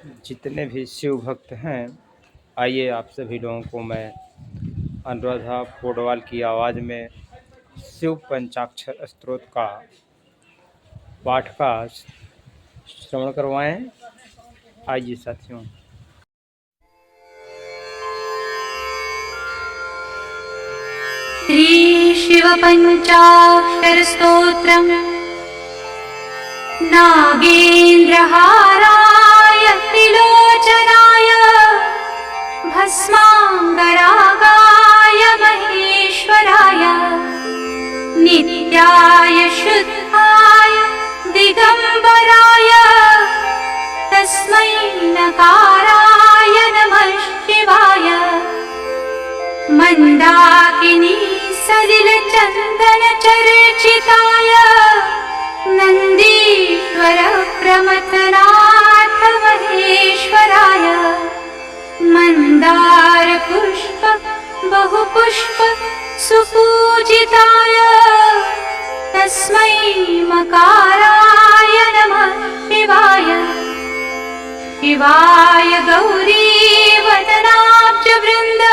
जितने भी शिव भक्त हैं, आइए आप सभी लोगों को मैं अनुराधा पौडवाल की आवाज़ में शिव पंचाक्षर स्तोत्र का पाठ का श्रवण करवाएं। आइए साथियों। श्री शिव पंचाक्षर स्तोत्रम् नागेन्द्रहाराय त्रिलोचनाय भस्मांगरागाय महेश्वराय नित्याय शुद्धाय दिगंबराय तस्मै नकाराय नमः शिवाय मंदाकिनी सलिल चंदन चर्चिताय नंदीश्वर प्रमथनाथ महेश्वराय मंदार पुष्प बहुपुष्प सुपूजिताय तस्मै मकाराय नमः शिवाय शिवाय गौरी वदनाब्ज वृंद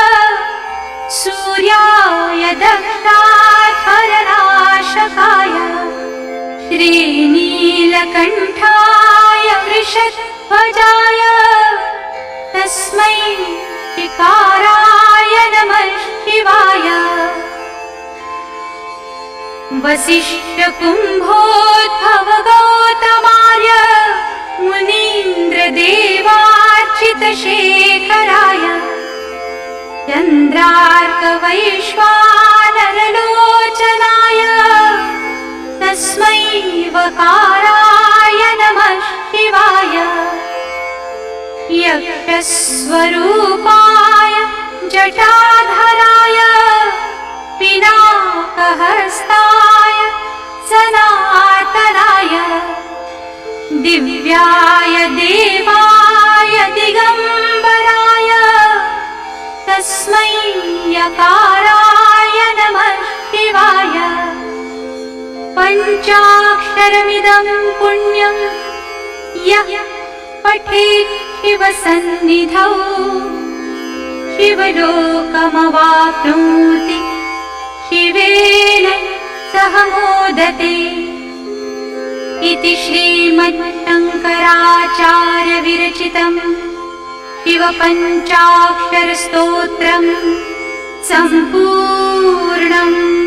सूर्याय दक्षाधरनाशकाय श्रीनीलकण्ठाय वृषध्वजाय तस्मै शिकाराय नमः शिवाय वसिष्ठकुम्भोद्भव गौतमार्य मुनीन्द्रदेवार्चितशेखराय चन्द्रार्कवैश्वानरलोचनाय तस्मै वकाराय नमः शिवाय यक्षस्वरूपाय जटाधराय पिनाकहस्ताय सनातनाय दिव्याय देवाय दिगंबराय तस्मै यकाराय नमः शिवाय पंचाक्षरमिदं पुण्यं यः पठेत् शिवसन्निधौ शिवलोकमवाप्नोति शिवेन सह मोदते इति श्रीमच्छङ्कराचार्यविरचितं शिवपञ्चाक्षरस्तोत्रं सम्पूर्णम्।